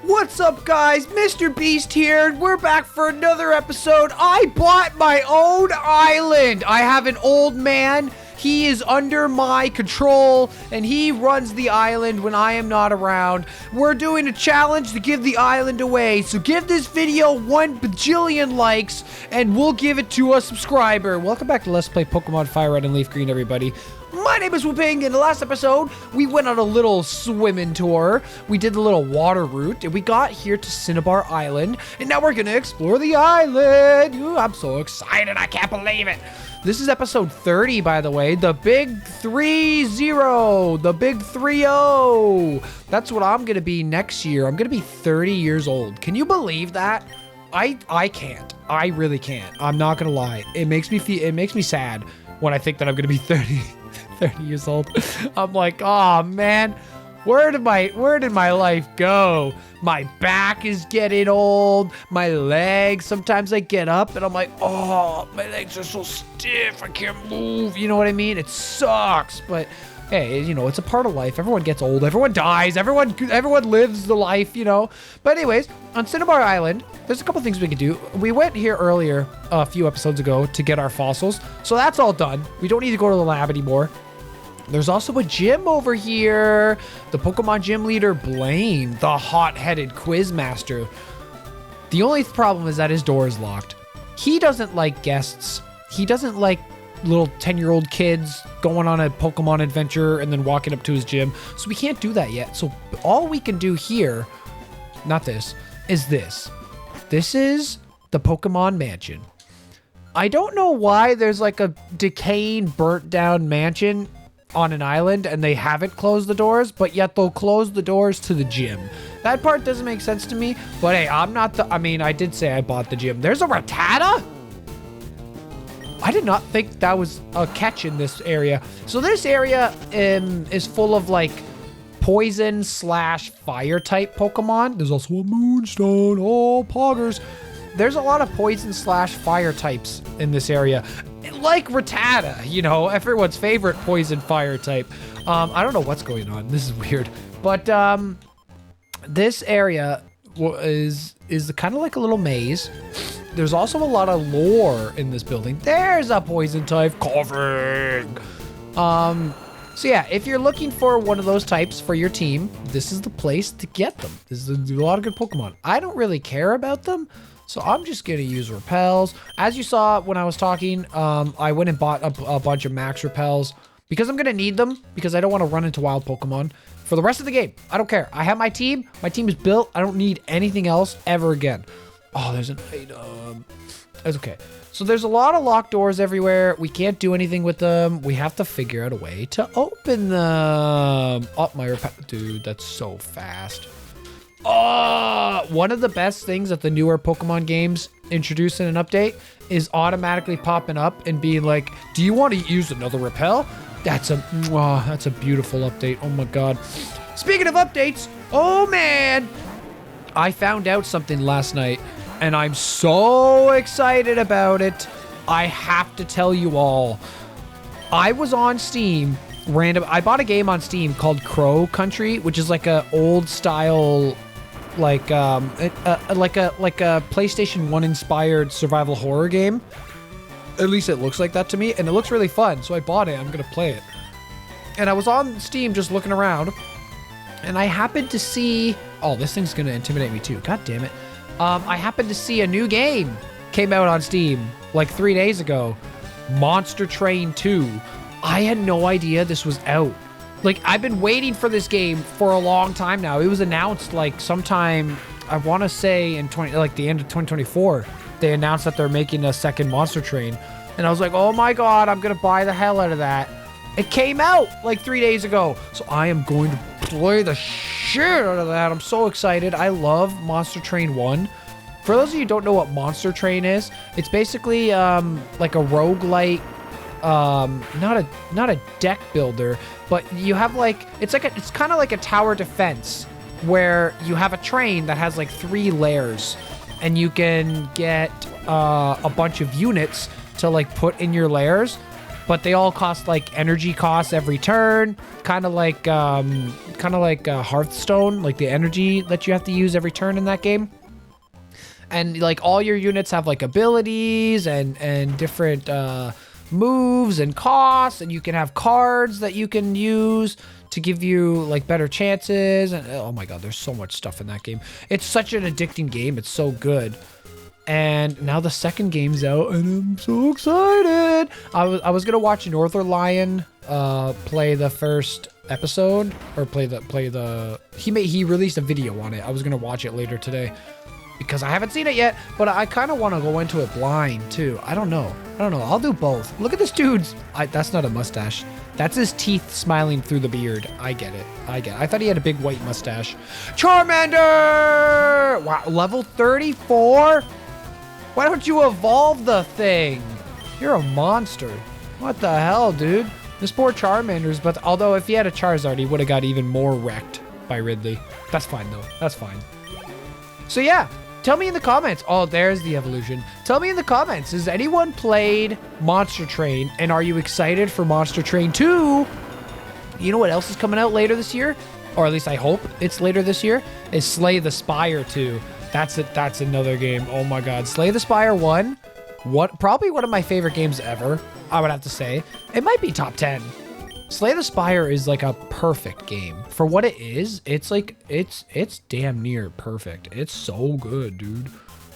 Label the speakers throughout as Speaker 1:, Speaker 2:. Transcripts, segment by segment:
Speaker 1: What's up, guys? Mr. Beast here. We're back for another episode. I bought my own island. I have an old man. He is under my control, and he runs the island when I am not around. We're doing a challenge to give the island away, so give this video 1 bajillion likes, and we'll give it to a subscriber. Welcome back to Let's Play Pokemon Fire Red and Leaf Green, everybody. My name is Whooping. In the last episode, we went on a little swimming tour. We did the little water route, and we got here to Cinnabar Island, and now we're going to explore the island. Ooh, I'm so excited. I can't believe it. This is episode 30, by the way. The big 3-0. The big 3-0. That's what I'm going to be next year. I'm going to be 30 years old. Can you believe that? I can't. I really can't. I'm not going to lie. It makes me sad when I think that I'm going to be 30 years old. I'm like, oh man, where did my life go? My back is getting old. My legs, sometimes I get up and I'm like, oh, my legs are so stiff. I can't move. You know what I mean? It sucks. But hey, you know, it's a part of life. Everyone gets old. Everyone dies. Everyone lives the life, you know. But anyways, on Cinnabar Island, there's a couple things we can do. We went here earlier, a few episodes ago, to get our fossils. So that's all done. We don't need to go to the lab anymore. There's also a gym over here. The Pokemon gym leader, Blaine, the hot-headed quiz master. The only problem is that his door is locked. He doesn't like guests. He doesn't like little 10-year-old kids going on a Pokemon adventure and then walking up to his gym. So we can't do that yet. So all we can do here, not this, is this. This is the Pokemon Mansion. I don't know why there's like a decaying, burnt-down mansion on an island and they haven't closed the doors, but yet they'll close the doors to the gym. That part doesn't make sense to me, but hey, I did say I bought the gym. There's a Rattata? I did not think that was a catch in this area. So this area is full of like poison / fire type Pokemon. There's also a Moonstone. Oh, poggers. There's a lot of poison / fire types in this area. Like Rattata, you know, everyone's favorite poison fire type. I don't know what's going on. This is weird. But this area is kind of like a little maze. There's also a lot of lore in this building. There's a poison type coughing. So yeah, if you're looking for one of those types for your team, this is the place to get them. There's a lot of good Pokemon. I don't really care about them, so I'm just going to use repels. As you saw when I was talking, I went and bought a bunch of max repels because I'm going to need them because I don't want to run into wild Pokemon for the rest of the game. I don't care. I have my team. My team is built. I don't need anything else ever again. Oh, there's an item. That's okay. So there's a lot of locked doors everywhere. We can't do anything with them. We have to figure out a way to open them. Oh, my repel. Dude, that's so fast. Oh, one of the best things that the newer Pokemon games introduce in an update is automatically popping up and being like, do you want to use another repel? That's a beautiful update. Oh my God. Speaking of updates, oh man, I found out something last night and I'm so excited about it. I have to tell you all. I was on Steam I bought a game on Steam called Crow Country, which is like a old style like a PlayStation 1 inspired survival horror game. At least it looks like that to me, and it looks really fun, so I bought it. I'm gonna play it. And I was on Steam just looking around, and I happened to see, oh, this thing's gonna intimidate me too, god damn it. I happened to see a new game came out on Steam like 3 days ago, Monster Train 2. I had no idea this was out. Like, I've been waiting for this game for a long time now. It was announced like sometime, I want to say in the end of 2024, they announced that they're making a second Monster Train. And I was like, oh my God, I'm going to buy the hell out of that. It came out like 3 days ago. So I am going to play the shit out of that. I'm so excited. I love Monster Train 1. For those of you who don't know what Monster Train is, it's basically like a roguelite, not a deck builder, but you have like, it's kind of like a tower defense where you have a train that has like 3 layers and you can get a bunch of units to like put in your layers. but they all cost like energy costs every turn, kind of like Hearthstone, like the energy that you have to use every turn in that game. And like all your units have like abilities and different moves and costs, and you can have cards that you can use to give you like better chances. And oh my god, there's so much stuff in that game. It's such an addicting game. It's so good. And now the second game's out, and I'm so excited. I was gonna watch Northern Lion play the first episode, or he released a video on it. I was gonna watch it later today because I haven't seen it yet, but I kind of want to go into it blind too. I don't know. I'll do both. Look at this dude's. That's not a mustache. That's his teeth smiling through the beard. I get it. I thought he had a big white mustache. Charmander! Wow, level 34? Why don't you evolve the thing? You're a monster. What the hell, dude? This poor Charmander's, but although if he had a Charizard, he would have got even more wrecked by Ridley. That's fine, though. That's fine. So, yeah. Tell me in the comments. Oh, there's the evolution. Tell me in the comments. Has anyone played Monster Train? And are you excited for Monster Train 2? You know what else is coming out later this year? Or at least I hope it's later this year. Is Slay the Spire 2. That's it. That's another game. Oh my god. Slay the Spire 1. Probably one of my favorite games ever, I would have to say. It might be top 10. Slay the Spire is like a perfect game. For what it is, it's like, it's damn near perfect. It's so good, dude.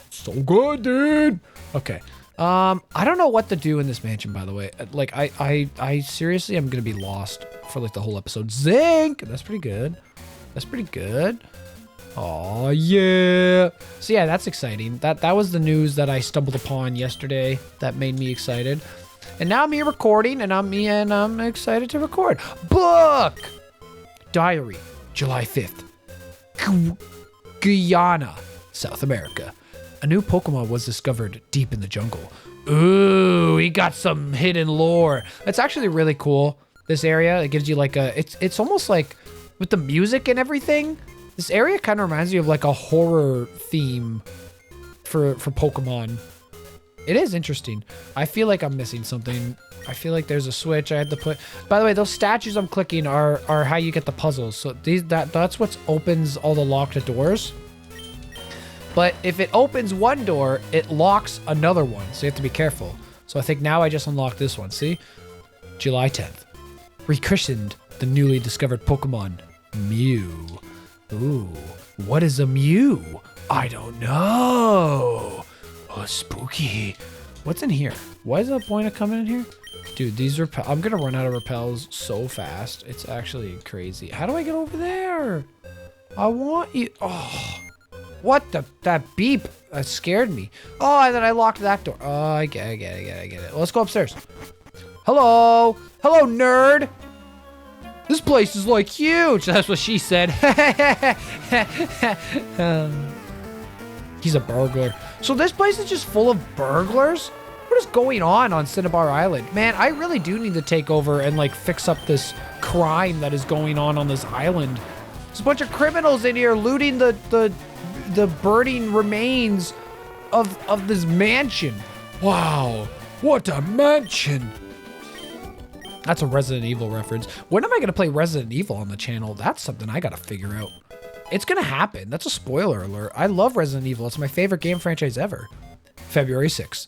Speaker 1: So good, dude. Okay. I don't know what to do in this mansion, by the way. Like, I seriously am gonna be lost for like the whole episode. Zinc! That's pretty good. That's pretty good. Oh yeah. So yeah, that's exciting. That was the news that I stumbled upon yesterday that made me excited. And now I'm here recording, and I'm excited to record. Book! Diary, July 5th. Guyana, South America. A new Pokemon was discovered deep in the jungle. Ooh, he got some hidden lore. That's actually really cool. This area, it gives you like a, it's almost like with the music and everything. This area kind of reminds me of like a horror theme for Pokemon. It is interesting. I feel like I'm missing something. I feel like there's a switch I had to put. By the way, those statues I'm clicking are how you get the puzzles. So that's what opens all the locked doors. But if it opens one door, it locks another one. So you have to be careful. So I think now I just unlocked this one. See? July 10th. Rechristened the newly discovered Pokemon, Mew. Ooh, what is a Mew? I don't know. Oh, spooky. What's in here? What is the point of coming in here? Dude, these I'm gonna run out of repels so fast. It's actually crazy. How do I get over there? I want you. Oh, what that beep? That scared me. Oh, and then I locked that door. Oh, I get it. Well, let's go upstairs. Hello, nerd. This place is like huge. That's what she said. He's a burglar. So this place is just full of burglars? What is going on Cinnabar Island? Man, I really do need to take over and like fix up this crime that is going on this island. There's a bunch of criminals in here looting the burning remains of this mansion. Wow, what a mansion. That's a Resident Evil reference. When am I going to play Resident Evil on the channel? That's something I got to figure out. It's going to happen. That's a spoiler alert. I love Resident Evil. It's my favorite game franchise ever. February 6th.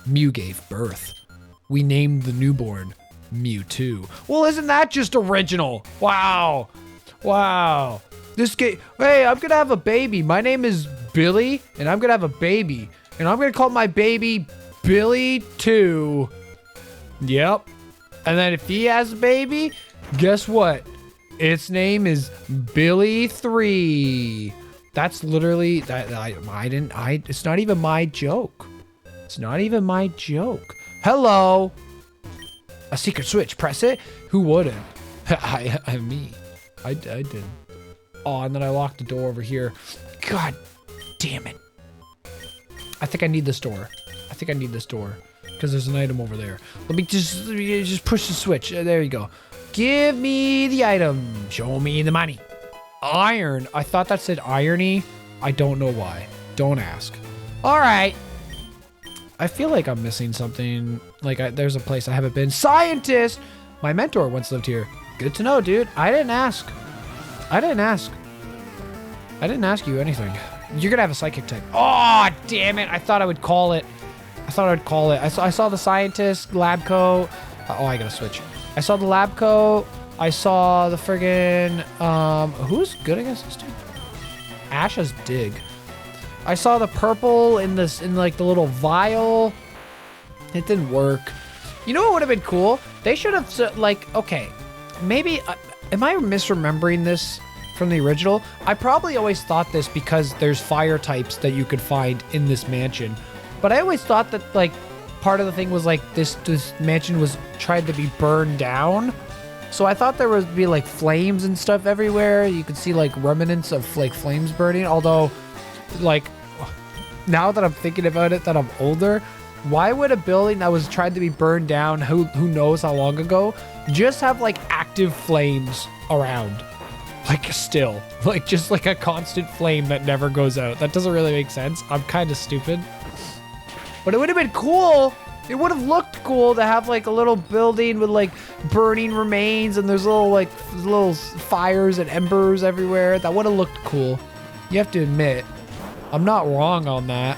Speaker 1: Mew gave birth. We named the newborn Mewtwo. Well, isn't that just original? Wow. Wow. This game. Hey, I'm going to have a baby. My name is Billy, and I'm going to have a baby. And I'm going to call my baby Billy 2. Yep. And then if he has a baby, guess what? Its name is Billy 3. That's literally that. It's not even my joke. It's not even my joke. Hello. A secret switch. Press it. Who wouldn't? Me. I didn't. Oh, and then I locked the door over here. God damn it. I think I need this door. Because there's an item over there. Let me just push the switch. There you go. Give me the item. Show me the money. Iron. I thought that said irony. I don't know why. Don't ask. All right. I feel like I'm missing something. Like, there's a place I haven't been. Scientist! My mentor once lived here. Good to know, dude. I didn't ask. I didn't ask you anything. You're gonna have a psychic type. Oh, damn it. I thought I would call it. I saw the scientist, lab coat. Oh, I gotta switch. I saw the lab coat. I saw the friggin', who's good against this dude? Asha's dig. I saw the purple in like the little vial. It didn't work. You know what would have been cool? They should have, like, okay, maybe, am I misremembering this from the original? I probably always thought this because there's fire types that you could find in this mansion. But I always thought that, like, part of the thing was, like, this mansion was tried to be burned down. So I thought there would be, like, flames and stuff everywhere. You could see, like, remnants of, like, flames burning. Although, like, now that I'm thinking about it, that I'm older, why would a building that was tried to be burned down, who knows how long ago, just have, like, active flames around? Like, still. Like, just, like, a constant flame that never goes out. That doesn't really make sense. I'm kind of stupid. But it would have been cool. It would have looked cool to have, like, a little building with, like, burning remains and there's little fires and embers everywhere. That would have looked cool. You have to admit, I'm not wrong on that.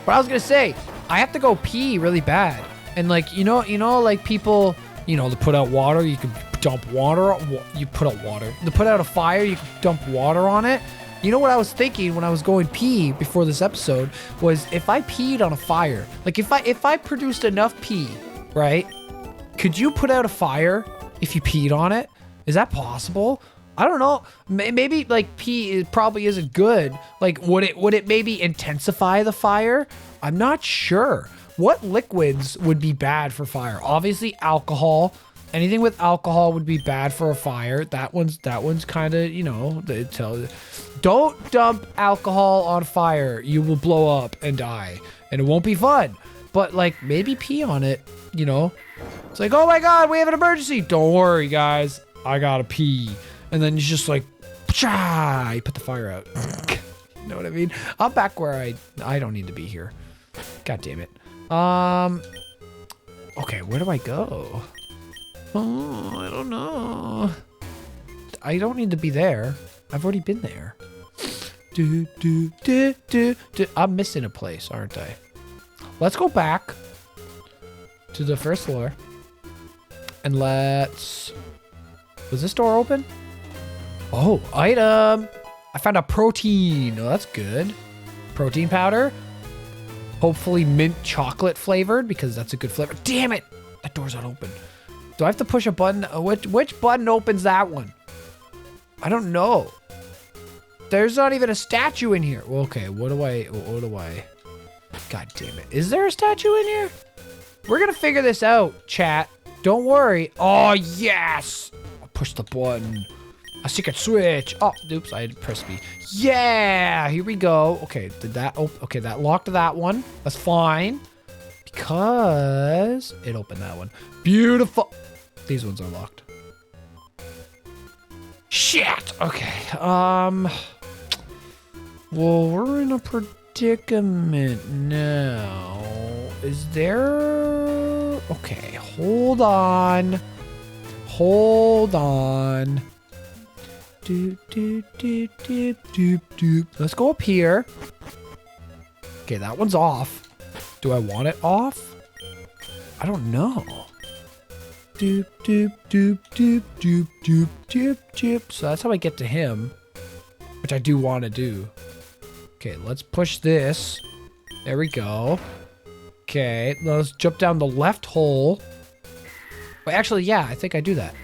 Speaker 1: But I was gonna say, I have to go pee really bad. And, like, you know, like, people, you know, to put out water, you could dump water. You put out water. To put out a fire, you could dump water on it. You know what I was thinking when I was going pee before this episode was if I peed on a fire, like if I produced enough pee, right? Could you put out a fire if you peed on it? Is that possible? I don't know. Maybe like pee probably isn't good. Like would it maybe intensify the fire? I'm not sure. What liquids would be bad for fire? Obviously alcohol. Anything with alcohol would be bad for a fire. That one's kind of, you know, they tell you. Don't dump alcohol on fire. You will blow up and die. And it won't be fun. But, like, maybe pee on it, you know? It's like, oh my God, we have an emergency. Don't worry, guys. I gotta pee. And then you just like, psha, you put the fire out. You know what I mean? I'm back where I don't need to be here. God damn it. Okay, where do I go? Oh, I don't know. I don't need to be there. I've already been there. I'm missing a place, aren't I? Let's go back to the first floor. And let's... Was this door open? Oh, item. I found a protein. Oh, that's good. Protein powder. Hopefully mint chocolate flavored because that's a good flavor. Damn it. That door's not open. Do I have to push a button? Which button opens that one? I don't know. There's not even a statue in here. Well, okay, what do I... God damn it. Is there a statue in here? We're gonna figure this out, chat. Don't worry. Oh, yes! I'll push the button. A secret switch. Oh, oops, I had pressed B. Yeah! Here we go. Okay, did that... Oh, okay, that locked that one. That's fine. Because... It opened that one. Beautiful. These ones are locked. Shit! Okay, well, we're in a predicament now. Is there... Okay, hold on. Hold on. Let's go up here. Okay, that one's off. Do I want it off? I don't know. So that's how I get to him, which I do want to do. Okay, let's push this. There we go. Okay, let's jump down the left hole. Wait, actually, yeah, I think I do that.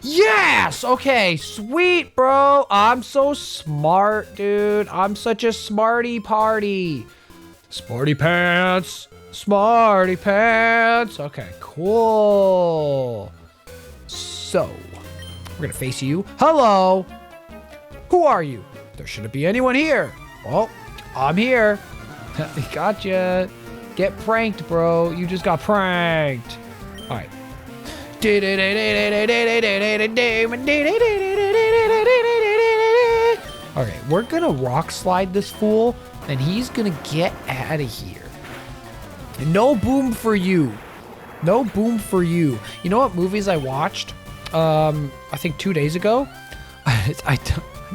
Speaker 1: Yes! Okay, sweet, bro. I'm so smart, dude. I'm such a smarty party. Smarty pants. Smarty pants. Okay, cool. So, we're gonna face you. Hello. Who are you? There shouldn't be anyone here. Well, I'm here. Gotcha. Get pranked, bro. You just got pranked. All right. Okay, we're gonna rock slide this fool, and he's gonna get out of here. No boom for you. No boom for you. You know what movies I watched? I think 2 days ago. I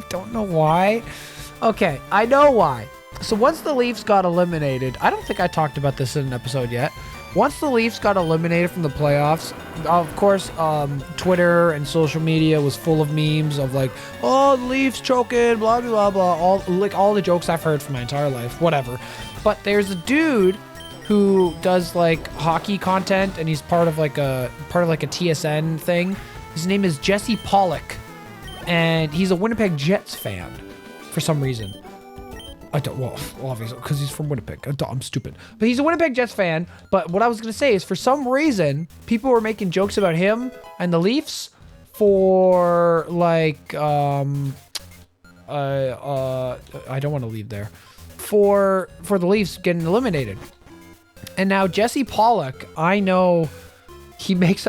Speaker 1: don't know why. Okay, I know why. So once the Leafs got eliminated, I don't think I talked about this in an episode yet. Once the Leafs got eliminated from the playoffs, of course, Twitter and social media was full of memes of like, oh, the Leafs choking, blah, blah, blah, all the jokes I've heard for my entire life, whatever. But there's a dude who does like hockey content, and he's part of like a TSN thing. His name is Jesse Pollock, and he's a Winnipeg Jets fan for some reason. Well, obviously, because he's from Winnipeg. I'm stupid. But he's a Winnipeg Jets fan. But what I was going to say is, for some reason, people were making jokes about him and the Leafs for, like, I don't want to leave there. For the Leafs getting eliminated. And now Jesse Pollock, I know he's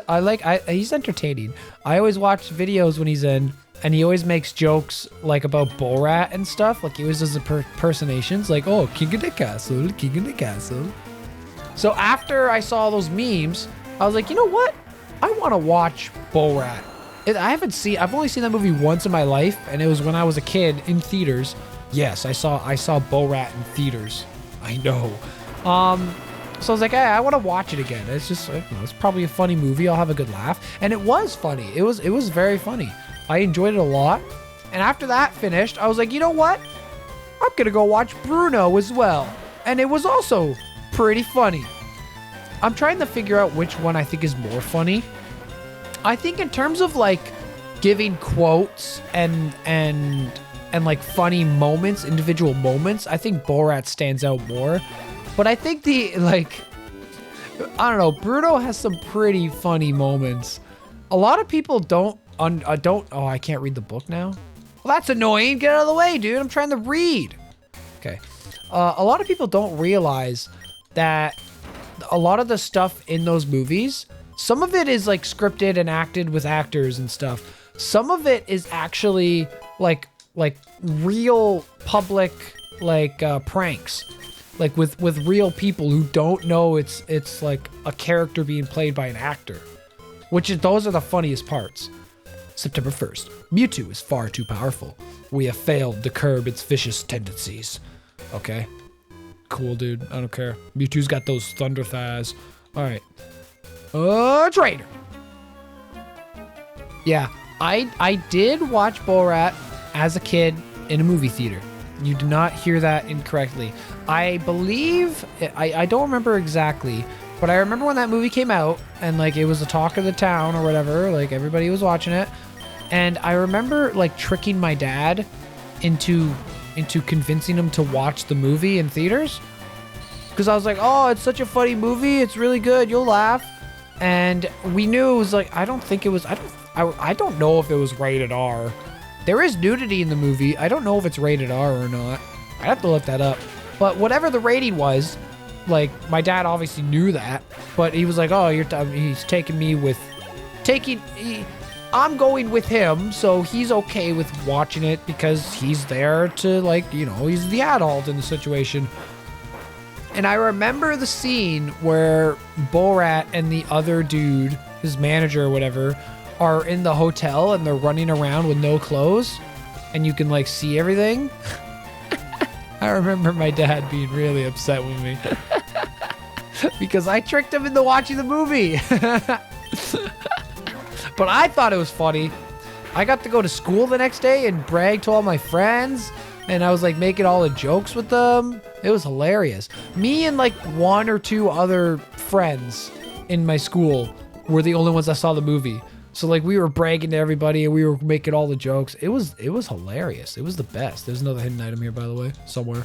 Speaker 1: entertaining. I always watch videos when he's in. And he always makes jokes, like, about Borat and stuff. Like, he always does impersonations. Like, oh, king of the castle, king of the castle. So after I saw those memes, I was like, you know what? I want to watch Borat. I've only seen that movie once in my life. And it was when I was a kid in theaters. Yes, I saw Borat in theaters. I know. So I was like, hey, I want to watch it again. It's just, it's probably a funny movie. I'll have a good laugh. And it was funny. It was very funny. I enjoyed it a lot. And after that finished, I was like, you know what? I'm going to go watch Bruno as well. And it was also pretty funny. I'm trying to figure out which one I think is more funny. I think in terms of like giving quotes and like funny moments, individual moments, I think Borat stands out more. But I think I don't know, Bruno has some pretty funny moments. A lot of people oh, I can't read the book now. Well, that's annoying. Get out of the way, dude. I'm trying to read. Okay. A lot of people don't realize that a lot of the stuff in those movies, some of it is like scripted and acted with actors and stuff. Some of it is actually like real public pranks. Like with real people who don't know it's like a character being played by an actor. Those are the funniest parts. September 1st. Mewtwo is far too powerful. We have failed to curb its vicious tendencies. Okay. Cool, dude. I don't care. Mewtwo's got those thunder thighs. Alright. Trainer. Yeah. I did watch Borat as a kid in a movie theater. You did not hear that incorrectly. I believe... I don't remember exactly... But I remember when that movie came out, and like it was the talk of the town or whatever, like everybody was watching it. And I remember like tricking my dad into convincing him to watch the movie in theaters. Because I was like, oh, it's such a funny movie, it's really good, you'll laugh. And we knew it was like, I don't know if it was rated R. There is nudity in the movie. I don't know if it's rated R or not. I'd have to look that up. But whatever the rating was, like, my dad obviously knew that, but he was like, oh, he's taking me with... I'm going with him, so he's okay with watching it because he's there to, like, you know, he's the adult in the situation. And I remember the scene where Borat and the other dude, his manager or whatever, are in the hotel and they're running around with no clothes, and you can, like, see everything. I remember my dad being really upset with me because I tricked him into watching the movie. But I thought it was funny. I got to go to school the next day and brag to all my friends, and I was like making all the jokes with them. It was hilarious. Me and like one or two other friends in my school were the only ones that saw the movie. So like we were bragging to everybody and we were making all the jokes. It was hilarious. It was the best. There's another hidden item here, by the way. Somewhere.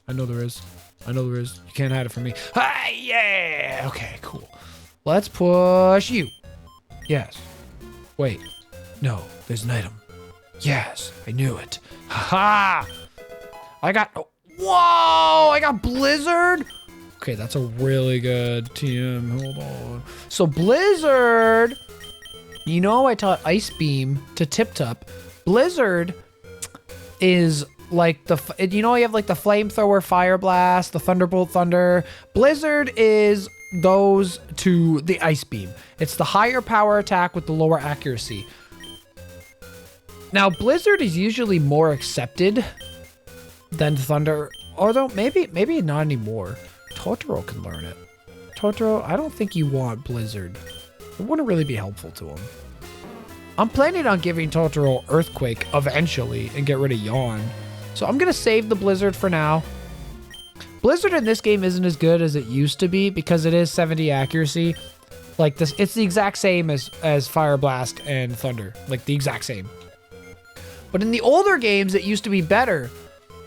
Speaker 1: I know there is. You can't hide it from me. Hi, yeah. Okay, cool. Let's push you. Yes. Wait. No, there's an item. Yes, I knew it. Ha ha. Whoa, I got Blizzard. Okay, that's a really good TM. Hold on. So Blizzard, you know I taught Ice Beam to Tip Top. Blizzard is like you have like the flamethrower, fire blast, the thunderbolt thunder. Blizzard is those to the ice beam. It's the higher power attack with the lower accuracy. Now, Blizzard is usually more accepted than Thunder, although maybe not anymore. Totoro can learn it. Totoro, I don't think you want Blizzard. It wouldn't really be helpful to him. I'm planning on giving Totoro Earthquake eventually and get rid of Yawn. So I'm going to save the Blizzard for now. Blizzard in this game isn't as good as it used to be because it is 70 accuracy. Like this, it's the exact same as Fire Blast and Thunder. Like the exact same. But in the older games, it used to be better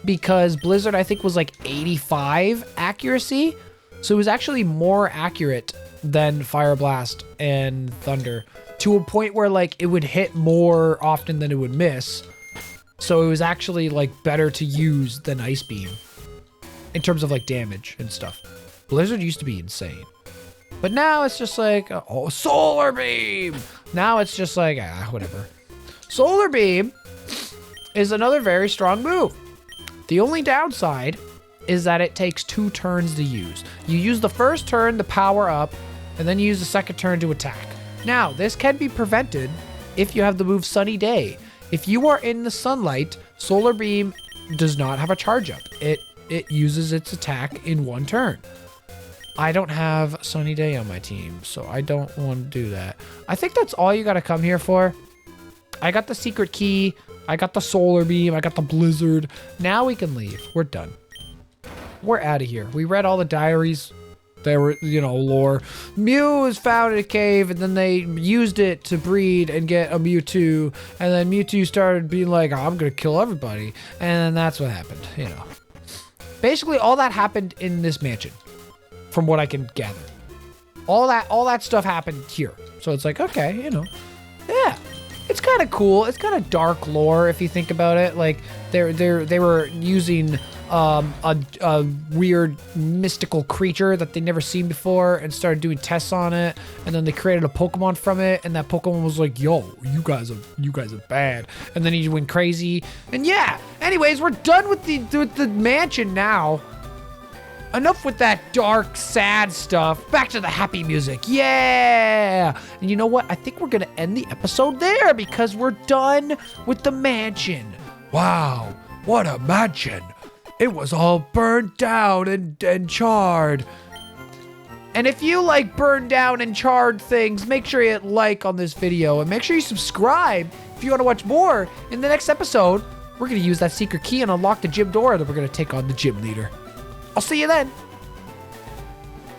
Speaker 1: because Blizzard, I think, was like 85 accuracy. So it was actually more accurate than Fire Blast and Thunder to a point where like it would hit more often than it would miss. So it was actually like better to use than Ice Beam in terms of like damage and stuff. Blizzard used to be insane. But now it's just like, oh, Solar Beam. Now it's just like, whatever. Solar Beam is another very strong move. The only downside is that it takes 2 turns to use. You use the first turn to power up, and then you use the second turn to attack. Now, this can be prevented if you have the move Sunny Day. If you are in the sunlight, Solar Beam does not have a charge up. It uses its attack in 1 turn. I don't have Sunny Day on my team, so I don't want to do that. I think that's all you got to come here for. I got the secret key. I got the Solar Beam. I got the Blizzard. Now we can leave. We're done. We're out of here. We read all the diaries. There were, lore. Mew was found in a cave, and then they used it to breed and get a Mewtwo. And then Mewtwo started being like, oh, I'm going to kill everybody. And then that's what happened, Basically, all that happened in this mansion, from what I can gather. All that stuff happened here. So it's like, okay, yeah. It's kind of cool. It's kind of dark lore if you think about it. Like they were using a weird mystical creature that they'd never seen before and started doing tests on it, and then they created a Pokemon from it, and that Pokemon was like, yo, you guys are bad. And then he went crazy. And yeah, anyways, we're done with the mansion now. Enough with that dark, sad stuff. Back to the happy music. Yeah! And you know what? I think we're going to end the episode there because we're done with the mansion. Wow, what a mansion. It was all burned down and charred. And if you like burned down and charred things, make sure you hit like on this video and make sure you subscribe if you want to watch more. In the next episode, we're going to use that secret key and unlock the gym door, and then we're going to take on the gym leader. I'll see you then.